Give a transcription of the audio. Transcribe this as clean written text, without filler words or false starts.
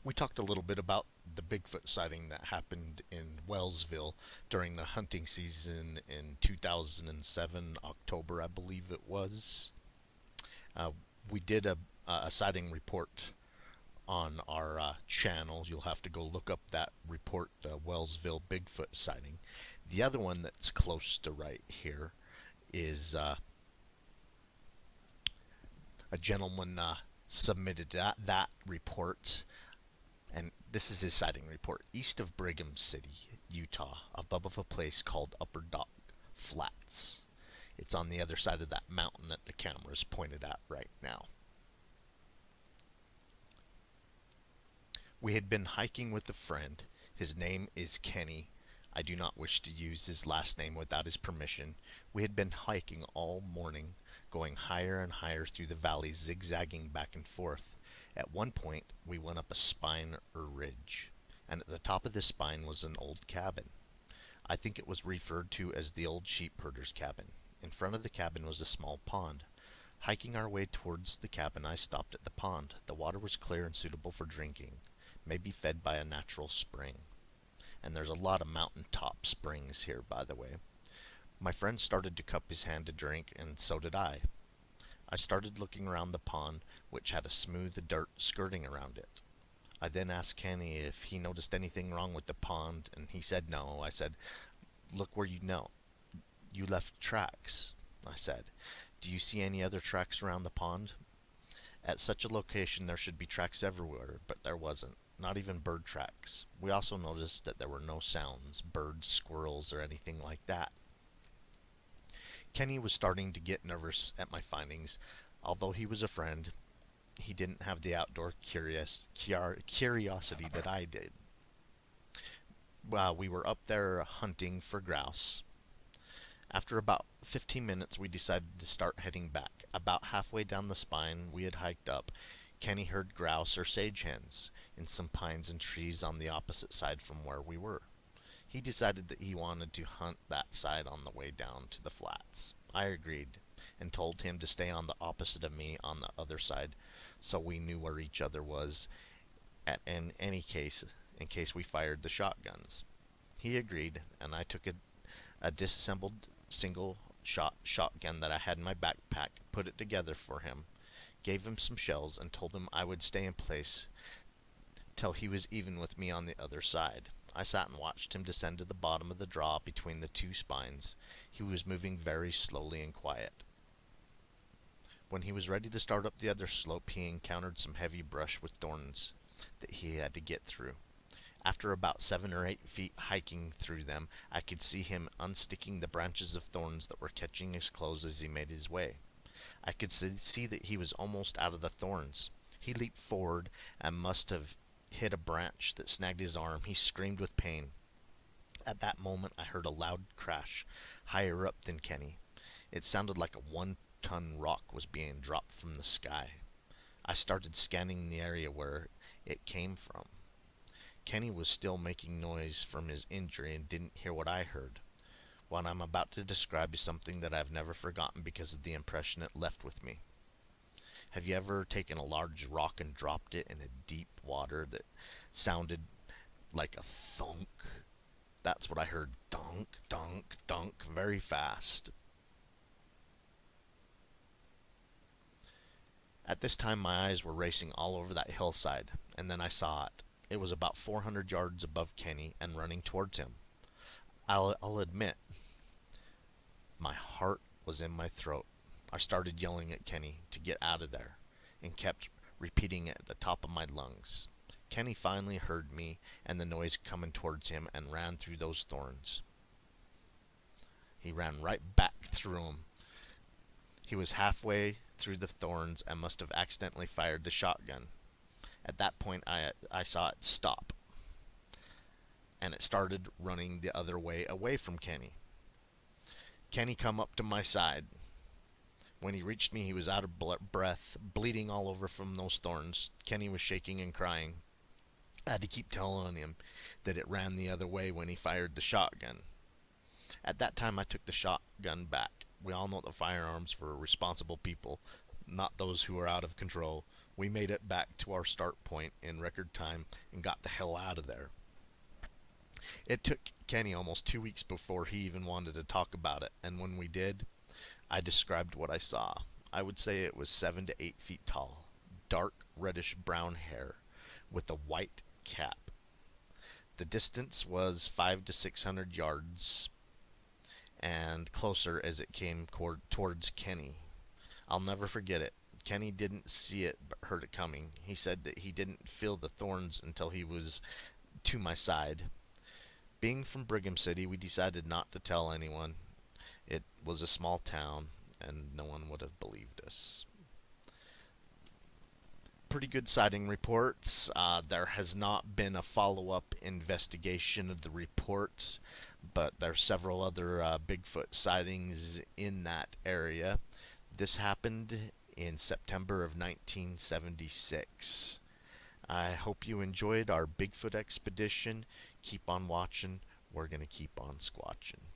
We talked a little bit about the Bigfoot sighting that happened in Wellsville during the hunting season in 2007, October, I believe it was. Uh, we did a sighting report on our channel. You'll have to go look up that report, the Wellsville Bigfoot sighting. The other one that's close to right here is a gentleman submitted that report, and this is his sighting report. East of Brigham City, Utah, above a place called Upper Dock Flats. It's on the other side of that mountain that the camera is pointed at right now. We had been hiking with a friend. His name is Kenny. I do not wish to use his last name without his permission. We had been hiking all morning, going higher and higher through the valley, zigzagging back and forth. At one point, we went up a spine or ridge, and at the top of this spine was an old cabin. I think it was referred to as the old sheep herder's cabin. In front of the cabin was a small pond. Hiking our way towards the cabin, I stopped at the pond. The water was clear and suitable for drinking, maybe fed by a natural spring. And there's a lot of mountaintop springs here, by the way. My friend started to cup his hand to drink, and so did I. I started looking around the pond, which had a smooth dirt skirting around it. I then asked Kenny if he noticed anything wrong with the pond, and he said no. I said, "Look where you know. You left tracks," I said. "Do you see any other tracks around the pond?" At such a location there should be tracks everywhere, but there wasn't. Not even bird tracks. We also noticed that there were no sounds, birds, squirrels, or anything like that. Kenny was starting to get nervous at my findings. Although he was a friend, he didn't have the outdoor curiosity that I did. We were up there hunting for grouse. After about 15 minutes, we decided to start heading back. About halfway down the spine we had hiked up, Kenny heard grouse or sage hens in some pines and trees on the opposite side from where we were. He decided that he wanted to hunt that side on the way down to the flats. I agreed and told him to stay on the opposite of me on the other side so we knew where each other was in any case, in case we fired the shotguns. He agreed, and I took a disassembled single shot shotgun that I had in my backpack, put it together for him, gave him some shells, and told him I would stay in place till he was even with me on the other side. I sat and watched him descend to the bottom of the draw between the two spines. He was moving very slowly and quiet. When he was ready to start up the other slope, he encountered some heavy brush with thorns that he had to get through. After about 7 or 8 feet hiking through them, I could see him unsticking the branches of thorns that were catching his clothes as he made his way. I could see that he was almost out of the thorns. He leaped forward and must have hit a branch that snagged his arm. He screamed with pain. At that moment, I heard a loud crash higher up than Kenny. It sounded like a 1-ton rock was being dropped from the sky. I started scanning the area where it came from. Kenny was still making noise from his injury and didn't hear what I heard. What I'm about to describe is something that I've never forgotten because of the impression it left with me. Have you ever taken a large rock and dropped it in a deep water that sounded like a thunk? That's what I heard. Thunk, thunk, thunk, very fast. At this time my eyes were racing all over that hillside, and then I saw it. It was about 400 yards above Kenny and running towards him. I'll admit, my heart was in my throat. I started yelling at Kenny to get out of there and kept repeating it at the top of my lungs. Kenny finally heard me and the noise coming towards him and ran through those thorns. He ran right back through them. He was halfway through the thorns and must have accidentally fired the shotgun. At that point, I saw it stop, and it started running the other way away from Kenny. Kenny come up to my side. When he reached me, he was out of breath, bleeding all over from those thorns. Kenny was shaking and crying. I had to keep telling him that it ran the other way when he fired the shotgun. At that time, I took the shotgun back. We all know that firearms for responsible people not those who are out of control. We made it back to our start point in record time and got the hell out of there. It took Kenny almost 2 weeks before he even wanted to talk about it, and when we did, I described what I saw. I would say it was 7 to 8 feet tall, dark reddish brown hair, with a white cap. The distance was 500 to 600 yards, and closer as it came towards Kenny. I'll never forget it. Kenny didn't see it but heard it coming. He said that he didn't feel the thorns until he was to my side. Being from Brigham City, we decided not to tell anyone. It was a small town, and no one would have believed us. Pretty good sighting reports. There has not been a follow-up investigation of the reports, but there are several other Bigfoot sightings in that area. This happened in September of 1976. I hope you enjoyed our Bigfoot expedition. Keep on watching. We're going to keep on squatching.